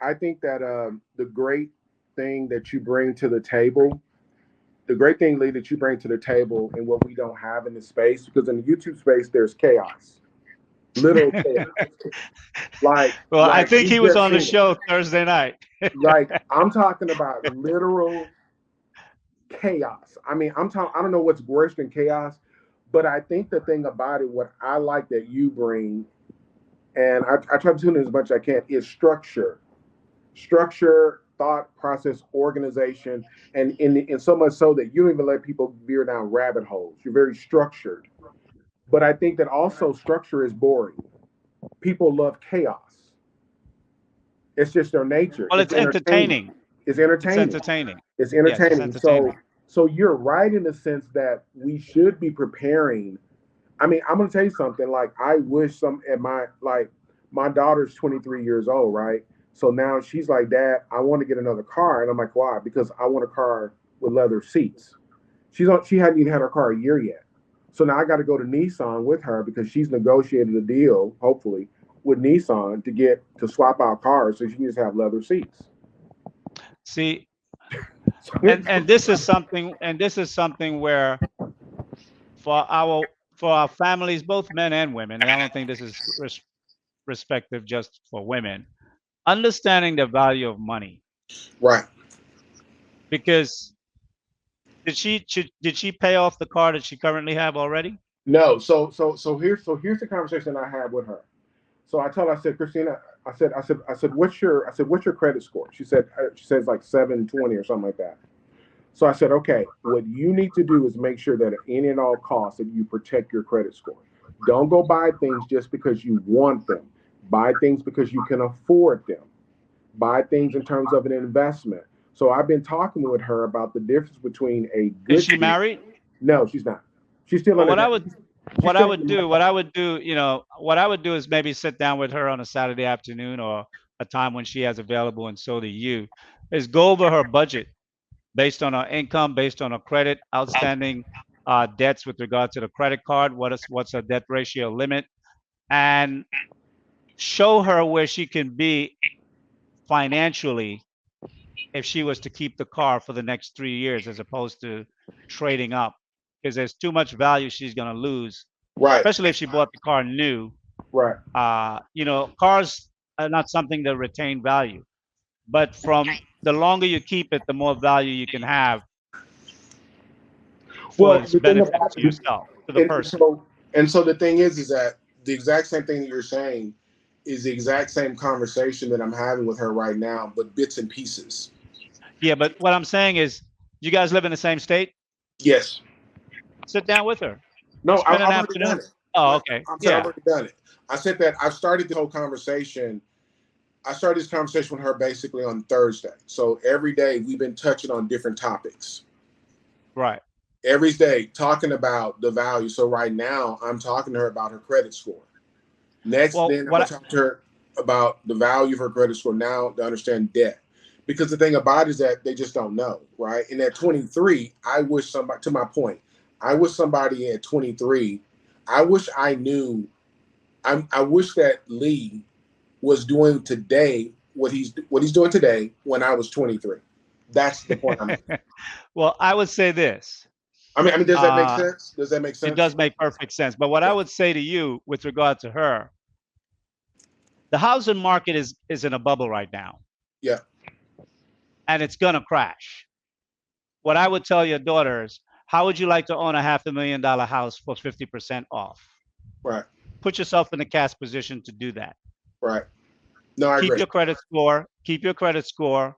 I think that the great thing that you bring to the table, the great thing, Lee, that you bring to the table, and what we don't have in the space, because in the YouTube space, there's chaos, literal chaos. Well, I Like think you he was just on the seen it. show Thursday night. Like I'm talking about literal chaos. I mean, I'm talking. I don't know what's worse than chaos, but I think the thing about it, what I like that you bring, and I try to tune in as much as I can, is structure, thought process, organization, and in so much so that you don't even let people veer down rabbit holes. You're very structured. But I think that also structure is boring. People love chaos. It's just their nature. Well, It's it's entertaining. entertaining. It's It's entertaining. entertaining. It's Yes, it's entertaining. So entertaining. so you're right in the sense that we should be preparing. I mean, I'm gonna tell you something. Like I wish some at my like my daughter's 23 years old, right? So now she's like, Dad, I want to get another car, and I'm like, why? Because I want a car with leather seats. She hadn't even had her car a year yet. So now I got to go to Nissan with her because she's negotiated a deal, hopefully, with Nissan to get to swap out cars so she can just have leather seats. See, So, and this is something where for our families, both men and women, and I don't think this is respective just for women, understanding the value of money. right. Because did she pay off the car that she currently have already? No, so here's the conversation I had with her. So I told her, I said, Christina, what's your credit score? She says like 720 or something like that. So I said, okay, what you need to do is make sure that at any and all costs that you protect your credit score. Don't go buy things just because you want them. Buy things because you can afford them. Buy things in terms of an investment. So I've been talking with her about the difference between a Is good she deal. married? No, she's not. She's still Well, under what I that. would She's what I still would do, what I would do is maybe sit down with her on a Saturday afternoon or a time when she has available, and so do you, is go over her budget based on her income, based on her credit, outstanding debts with regard to the credit card, what's her debt ratio limit, and show her where she can be financially if she was to keep the car for the next 3 years as opposed to trading up, because there's too much value she's going to lose, right, especially if she bought the car new. right. Cars are not something that retain value, but from the longer you keep it, the more value you can have for Well, its the thing benefit about to yourself, to the and person. so and so the thing is that the exact same thing that you're saying is the exact same conversation that I'm having with her right now, but bits and pieces. Yeah, but what I'm saying is, you guys live in the same state. Yes. Sit down with her, No, spend an I've already done afternoon. it. Oh, Like okay, I said, I've yeah, already done it. I said that I've started this whole conversation. I started this conversation with her basically on Thursday. So every day we've been touching on different topics. right. Every day talking about the value. So right now I'm talking to her about her credit score. Next, Well, then I'm gonna talk to her about the value of her credit score now to understand debt. Because the thing about it is that they just don't know, right? And at 23, I wish somebody, to my point, I wish somebody at 23, I wish I knew, I wish that Lee was doing today what he's doing today when I was 23. That's the point I'm making. well, I would say this. I mean, does that make Uh, sense? Does that make it sense? does make perfect sense. But what I Yeah. would say to you with regard to her, the housing market is in a bubble right now, Yeah. and it's gonna crash. What I would tell your daughters, how would you like to own a $500,000 house for 50% off? Right. Put yourself in the cash position to do that. Right. No, I Keep agree. your credit score. Keep your credit score.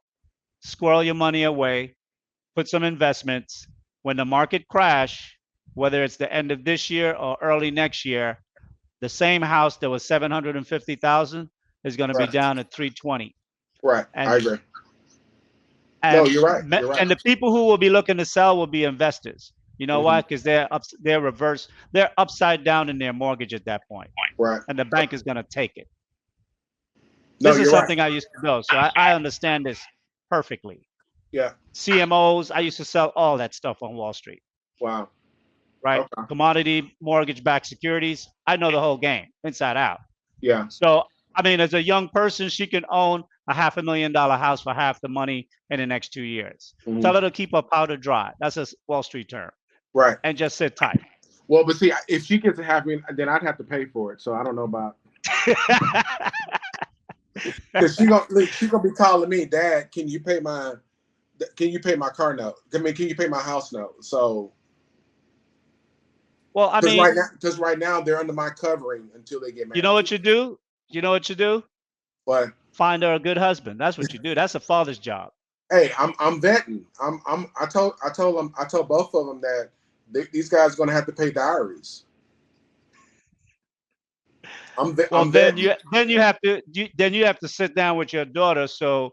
Squirrel your money away. Put some investments. When the market crash, whether it's the end of this year or early next year, the same house that was 750,000 is going to be Right. down at 320. Right. I And agree. No, and you're right. You're right. and the people who will be looking to sell will be investors. You know Hmm. why? Because they're reverse, they're upside down in their mortgage at that point, Right. and the bank is going to take it. No, This is you're right. something I used to know, so I understand this perfectly. Yeah. CMOs, I used to sell all that stuff on Wall Street, Wow. right? Okay. Commodity mortgage-backed securities. I know the whole game inside out. Yeah. So, I mean, as a young person, she can own a $500,000 house for half the money in the next 2 years. Mhm. Tell her to keep her powder dry. That's a Wall Street term. Right. And just sit tight. Well, but see, if she gets a half million, then I'd have to pay for it. So I don't know about because she gonna be calling me, Dad. Can you pay my car note? I mean, can you pay my house note? So well, I because mean, right now they're under my covering until they get you know married. what you do? You know what you do? But Find her a good husband. That's what you do. That's a father's job. hey, I'm vetting. I told both of them that these guys are gonna have to pay diaries. Well, I'm vetting. then you have to sit down with your daughter so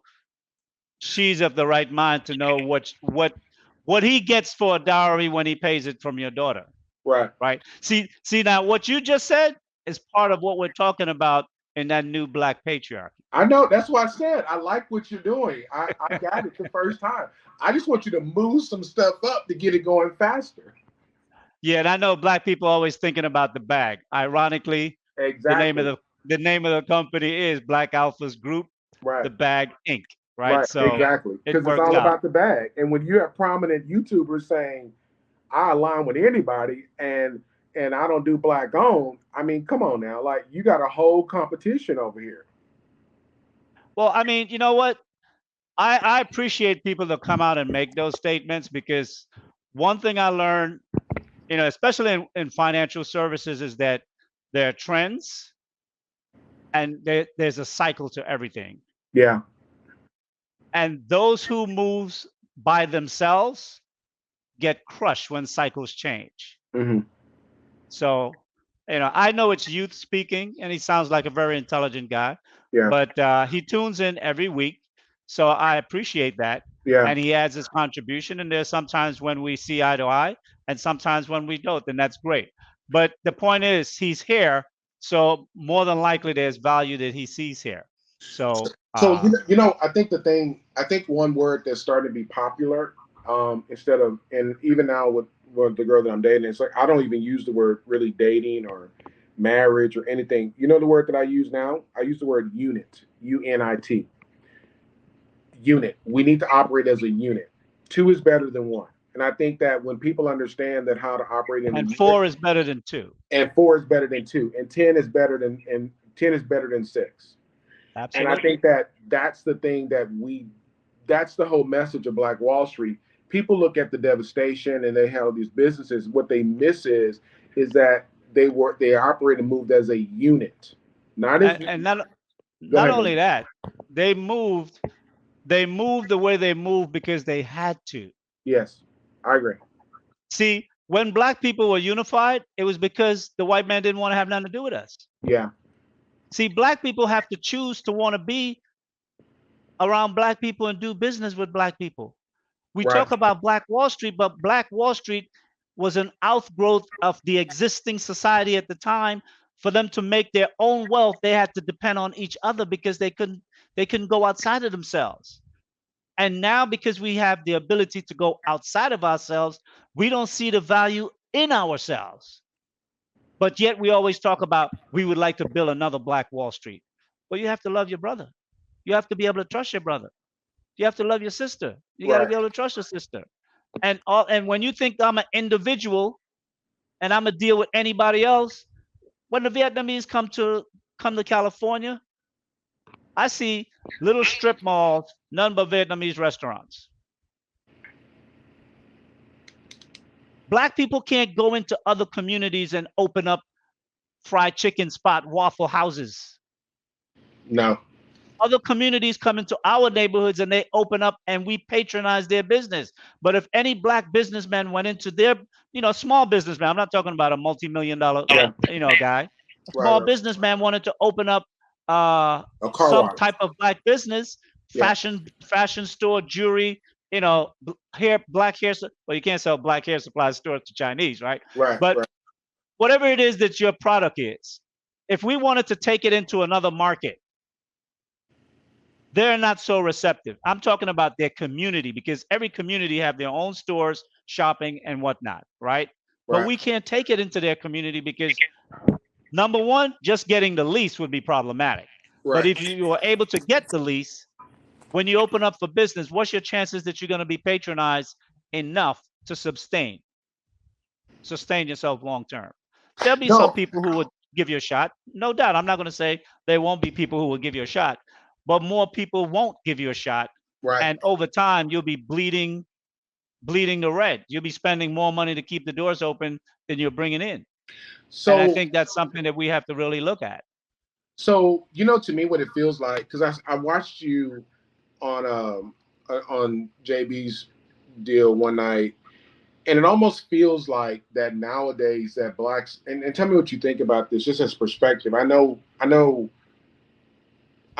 she's of the right mind to know what he gets for a dowry when he pays it from your daughter. Right. Right? See now what you just said is part of what we're talking about in that new black patriarchy. I know. That's why I said I like what you're doing. I got it the first time. I just want you to move some stuff up to get it going faster. Yeah, and I know black people are always thinking about the bag. Ironically, the name of Exactly. the company is Black Alpha's Group, Right. the Bag Inc. Right? Right. So Exactly. it Because it's works all out. about the bag. And when you have prominent YouTubers saying I align with anybody and I don't do black owned, I mean, come on now. Like you got a whole competition over here. Well, I mean, you know what? I appreciate people that come out and make those statements because one thing I learned, especially in financial services, is that there are trends and there's a cycle to everything. Yeah. And those who moves by themselves get crushed when cycles change. Hmm. So, I know it's youth speaking, and he sounds like a very intelligent guy, Yeah. but he tunes in every week. So I appreciate that. Yeah. And he adds his contribution. And there's sometimes when we see eye to eye, and sometimes when we don't, and that's great. But the point is, he's here. So more than likely, there's value that he sees here. So, So I think one word that's starting to be popular, instead of, and even now with the girl that I'm dating, it's like I don't even use the word really dating or marriage or anything. You know the word that I use now? I use the word unit. UNIT. Unit. We need to operate as a unit. Two is better than one. And I think that when people understand that how to operate in a and unit, 4 is better than 2. and four is better than two, and 10 is better than six. And I Absolutely. think that that's the thing that's the whole message of Black Wall Street. People look at the devastation and they have these businesses. What they miss is that they operate and moved as a unit, not as. And Go not ahead. only that, they moved they moved the way they moved because they had to. Yes, I agree. See, when black people were unified, it was because the white man didn't want to have nothing to do with us. Yeah. See, black people have to choose to want to be around black people and do business with black people. We Right. talk about Black Wall Street, but Black Wall Street was an outgrowth of the existing society at the time. For them to make their own wealth, they had to depend on each other because they couldn't go outside of themselves. And now, because we have the ability to go outside of ourselves, we don't see the value in ourselves. But yet we always talk about we would like to build another Black Wall Street. Well, you have to love your brother. You have to be able to trust your brother. You have to love your sister. You got to Right. be able to trust your sister. And when you think I'm an individual and I'm gonna deal with anybody else, when the Vietnamese come to California, I see little strip malls, none but Vietnamese restaurants. Black people can't go into other communities and open up fried chicken spot, waffle houses. No. Other communities come into our neighborhoods and they open up and we patronize their business. But if any black businessman went into their, small businessman, I'm not talking about a multi-million dollar, Yeah. guy, a Right. small Right. businessman wanted to open up A car some wash. type of black business, Yeah. fashion store, jewelry, black hair. Well, you can't sell black hair supply stores to Chinese, right? Right. But Right. whatever it is that your product is, if we wanted to take it into another market, they're not so receptive. I'm talking about their community because every community have their own stores, shopping, and whatnot, right? But Right. we can't take it into their community because number one, just getting the lease would be problematic. But Right. if you were able to get the lease, When you open up for business, what's your chances that you're going to be patronized enough to sustain yourself long term? There'll be some No, people who would give you a shot, no doubt. I'm not going to say there won't be people who will give you a shot, but more people won't give you a shot, right. and over time you'll be bleeding the red. You'll be spending more money to keep the doors open than you're bringing in, and I So, think that's something that we have to really look at. so to me, what it feels like, because I watched you on JB's deal one night, and it almost feels like that nowadays that blacks and tell me what you think about this, just as perspective. I know, I'm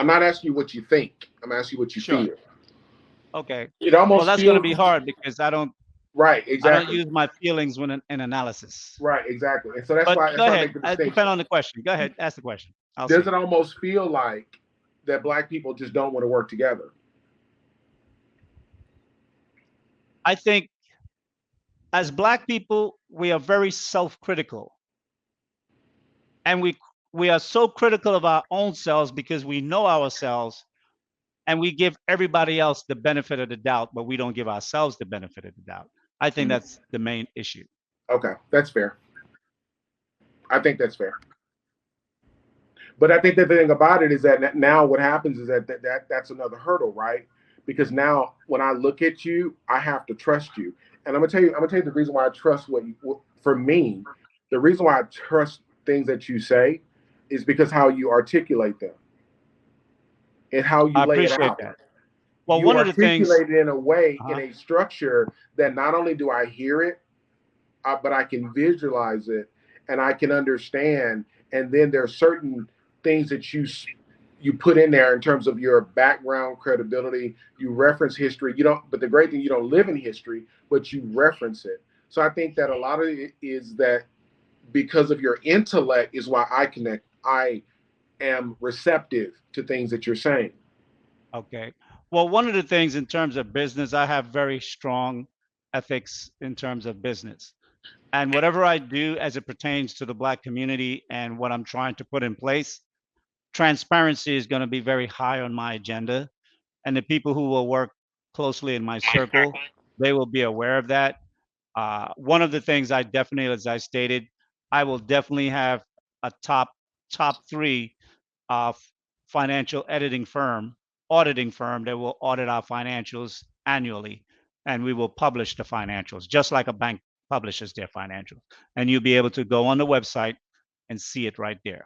not asking you what you think. I'm asking you what you Sure. feel. Okay. It Well, almost that's going to feels be hard because right, I don't exactly. use my feelings when in analysis. Right, exactly. And so that's But why go I ahead. make the Depend distinction. on the question. Go ahead. Ask the question. I'll Does see. it almost feel like that black people just don't want to work together? I think as black people, we are very self-critical, and we are so critical of our own selves because we know ourselves, and we give everybody else the benefit of the doubt, but we don't give ourselves the benefit of the doubt. I think Mhm. that's the main issue. Okay, that's fair. I think that's fair. But I think the thing about it is that now what happens is that's another hurdle, right? Because now when I look at you, I have to trust you, and I'm gonna tell you the reason why I trust for me, the reason why I trust things that you say is because how you articulate them and how you I lay it appreciate out. that. Well, You one of the things, articulate it in a way, in uh a structure that not only do I hear it, but I can visualize it and I can understand. And then there are certain things that you put in there in terms of your background credibility. You reference history. You don't, but the great thing, you don't live in history, but you reference it. So I think that a lot of it is that because of your intellect is why I connect. I am receptive to things that you're saying. okay. Well, one of the things in terms of business, I have very strong ethics in terms of business. And whatever I do as it pertains to the Black community and what I'm trying to put in place, transparency is going to be very high on my agenda. And the people who will work closely in my circle, they will be aware of that. One of the things I definitely, as I stated, I will definitely have a top three financial auditing firm that will audit our financials annually, and we will publish the financials just like a bank publishes their financials, and you'll be able to go on the website and see it right there.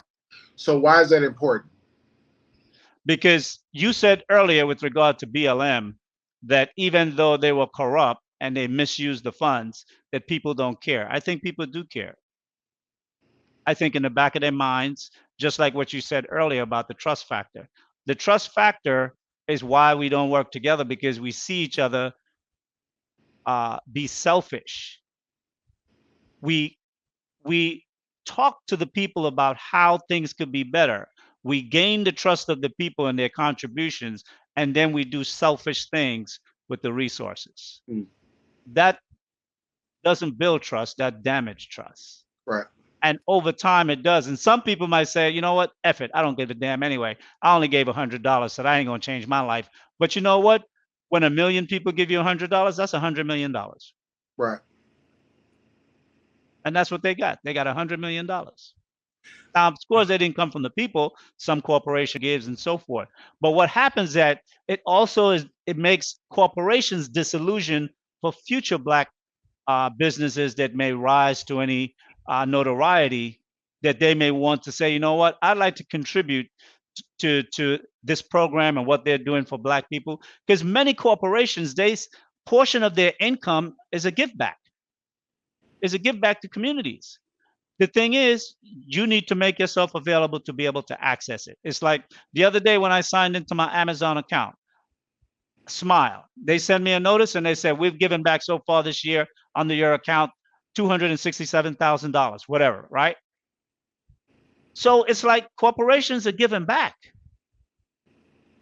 So why is that important? Because you said earlier with regard to BLM that even though they were corrupt and they misused the funds, that people don't care. I think people do care. I think in the back of their minds, just like what you said earlier about the trust factor. The trust factor is why we don't work together because we see each other be selfish. We we talk to the people about how things could be better. We gain the trust of the people and their contributions, and then we do selfish things with the resources. Mm, That doesn't build trust, that damage trust. right, And over time it does. And some people might say, you know what, F it, I don't give a damn anyway. I only gave $100, so that ain't gonna change my life. But you know what? When a million people give you $100, that's $100 million. right. And that's what they got. They got $100 million. Now, of course, they didn't come from the people. Some corporation gives and so forth. But what happens that it also is it makes corporations disillusioned for future black businesses that may rise to any notoriety, that they may want to say, you know what, I'd like to contribute to this program and what they're doing for black people, because many corporations, they portion of their income is a give back to communities. The thing is, you need to make yourself available to be able to access it. It's like the other day when I signed into my Amazon account, Smile. They sent me a notice and they said, we've given back so far this year under your account $267,000, whatever, right? So it's like corporations are giving back.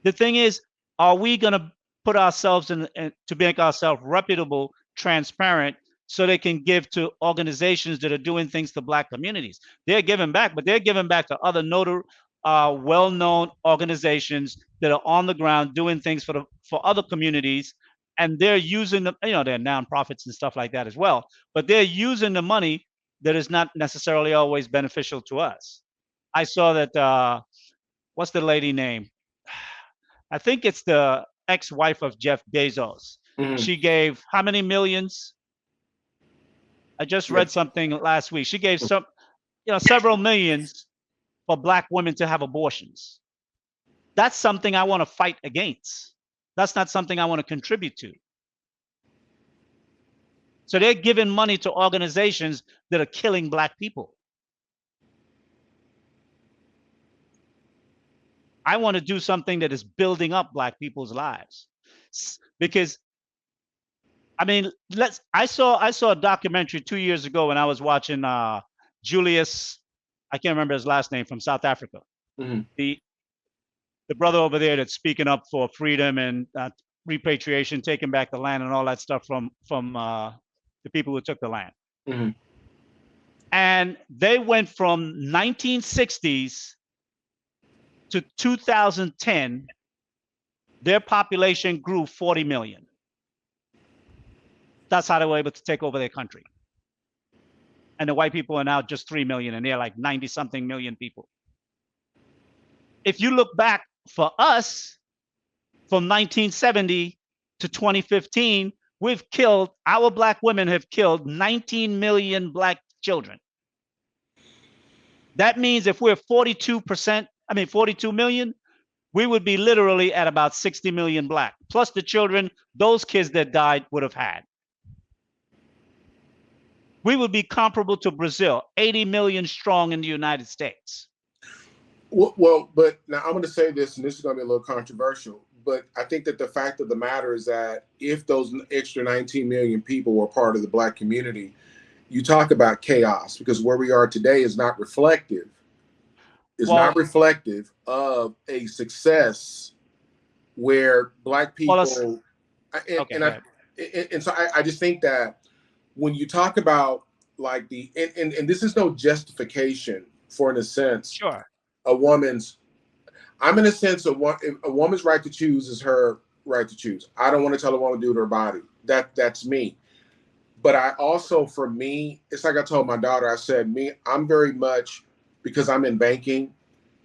The thing is, are we going to put ourselves in to make ourselves reputable, transparent, so they can give to organizations that are doing things to black communities? They're giving back, but they're giving back to other well-known organizations that are on the ground doing things for other communities, and they're using the, they're nonprofits and stuff like that as well, but they're using the money that is not necessarily always beneficial to us. I saw that what's the lady name? I think it's the ex-wife of Jeff Bezos. Hmm. She gave how many millions? I just Yeah. read something last week. She gave several millions for black women to have abortions. That's something I want to fight against. That's not something I want to contribute to. So they're giving money to organizations that are killing black people. I want to do something that is building up black people's lives. Because I mean, I saw a documentary 2 years ago when I was watching Julius, I can't remember his last name, from South Africa. Hmm. The the brother over there that's speaking up for freedom and repatriation, taking back the land and all that stuff from the people who took the land. Hmm. And they went from 1960s to 2010. Their population grew 40 million. That's how they were able to take over their country. And the white people are now just 3 million, and they're like 90 something million people. If you look back for us from 1970 to 2015, our black women have killed 19 million black children. That means if we're 42 million, we would be literally at about 60 million black, plus the children those kids that died would have had. We would be comparable to Brazil, 80 million strong in the United States. Well, but now I'm going to say this, and this is going to be a little controversial, but I think that the fact of the matter is that if those extra 19 million people were part of the black community, you talk about chaos, because where we are today is not Well, reflective of a success where black well, let's people and, okay, and go I ahead. and so I just think that when you talk about like and this is no justification for, in a sense, Sure. a woman's I'm in a sense of what a woman's right to choose is her right to choose. I don't want to tell a woman to do with her body. That's me. But I also, for me, it's like I told my daughter, I said, I'm very much, because I'm in banking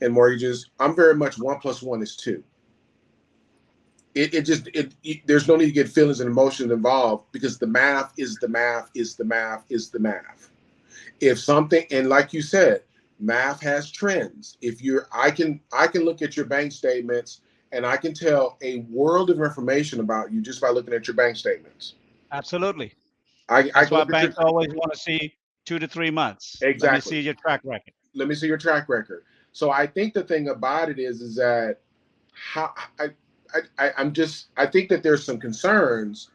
and mortgages, I'm very much 1 plus 1 is 2. There's no need to get feelings and emotions involved, because the math is the math is the math is the math. If something, and like you said, math has trends. If you're I can look at your bank statements, and I can tell a world of information about you just by looking at your bank statements. Absolutely. I That's can why look at your banks always want to see 2 to 3 months. Let me exactly. see your track record. Let me see your track record. So I think the thing about it is that how I think that there's some concerns,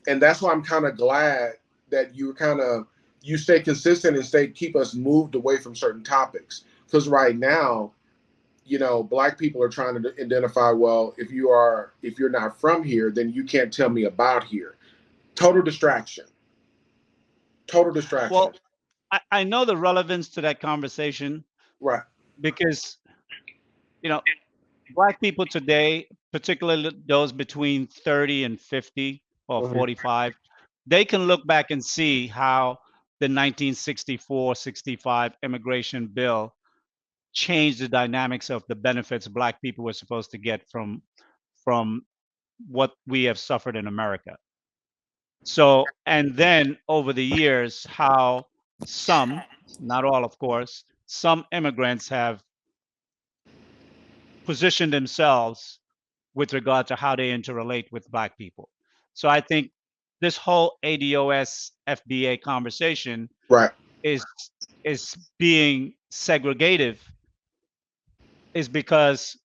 and that's why I'm kind of glad that you stay consistent and stay keep us moved away from certain topics, because right now, black people are trying to identify, well, if you're not from here, then you can't tell me about here. Total distraction. Total distraction. Well, I know the relevance to that conversation Right. because, you know, black people today, particularly those between 30 and 50 or Mhm. 45, they can look back and see how the 1964-65 immigration bill changed the dynamics of the benefits black people were supposed to get from what we have suffered in America. So, and then over the years, how some, not all, of course, some immigrants have positioned themselves with regard to how they interrelate with black people. So I think this whole ADOS FBA conversation Right. is is being segregative is because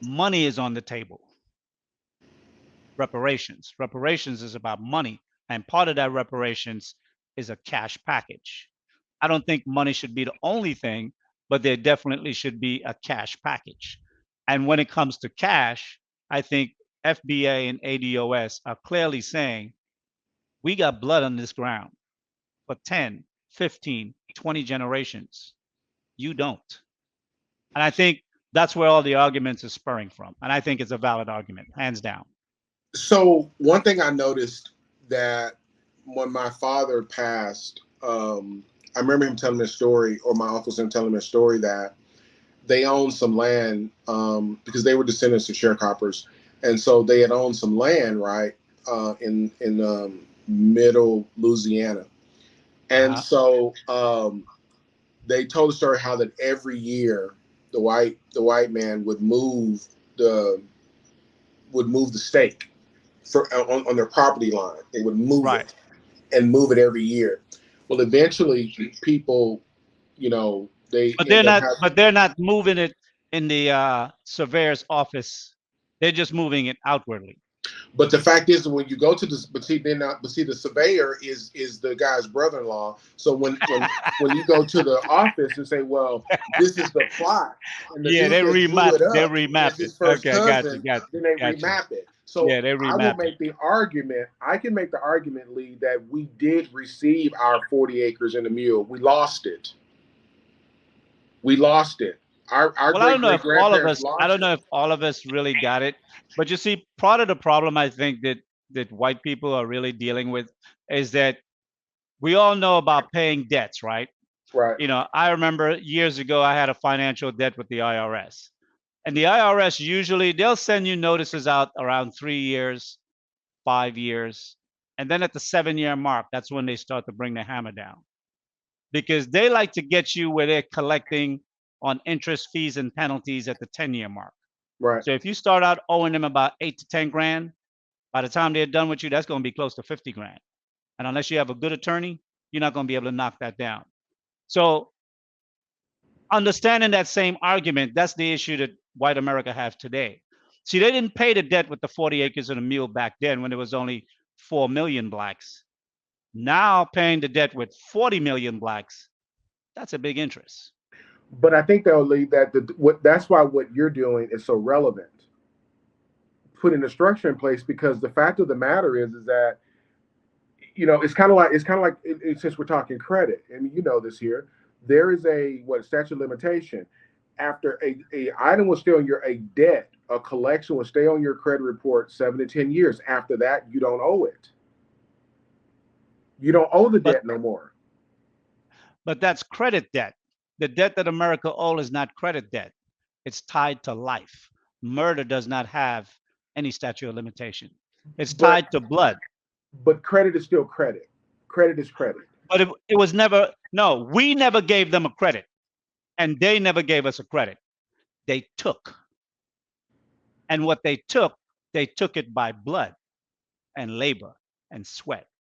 money is on the table. Reparations is about money, and part of that reparations is a cash package. I don't think money should be the only thing, but there definitely should be a cash package. And when it comes to cash, I think FBA and ADOS are clearly saying we got blood on this ground for 10, 15, 20 generations. You don't. And I think that's where all the arguments are spurring from. And I think it's a valid argument, hands down. So one thing I noticed that when my father passed, I remember him telling me a story, or my uncles him telling me a story that they owned some land because they were descendants of sharecroppers, and so they had owned some land right in middle Louisiana, and Uh-huh. so they told the story how that every year the white man the would move the stake on their property line. They would move Right. it and move it every year. Well, eventually, people, they But end up having. they're not moving it in the surveyor's office. They're just moving it outwardly. But the fact is, when you go to this, but see, then not, but see, the surveyor is the guy's brother-in-law. So when you go to the office and say, well, this is the plot, and the Yeah, dude that drew it they up remap is it. his first Okay, cousin, then they got you. remap it. So Yeah, they I will remap it. make the argument. I can make the argument, Lee, that we did receive our 40 acres in the mule. We lost it. We lost it. Our Well, I great don't know great if all of grandparents us, I lost don't it. know if all of us really got it. But you see, part of the problem I think that white people are really dealing with is that we all know about paying debts, right? Right, I remember years ago I had a financial debt with the IRS. And the IRS usually they'll send you notices out around 3 years, 5 years, and then at the 7 year mark, that's when they start to bring the hammer down because they like to get you where they're collecting on interest, fees, and penalties at the 10 year mark. right. So if you start out owing them about 8 to 10 grand, by the time they're done with you, that's going to be close to 50 grand. And unless you have a good attorney, you're not going to be able to knock that down. So understanding that same argument, that's the issue that white America has today. See, they didn't pay the debt with the 40 acres and a mule back then when there was only 4 million blacks. Now paying the debt with 40 million blacks, that's a big interest. But I think they'll leave that that's why what you're doing is so relevant. Putting the structure in place because the fact of the matter is that since we're talking credit, and you know this here, there is a what statute of limitation. After a item will stay on your a debt, a collection will stay on your credit report 7 to 10 years. After that, you don't owe it. You don't owe the But debt no more. that's credit debt. The debt that America owes is not credit debt. It's tied to life. Murder does not have any statute of limitation. It's But tied to blood. credit is still credit. Credit is credit. But it was never, no, we never gave them a credit and they never gave us a credit. They took. And what they took it by blood and labor and sweat.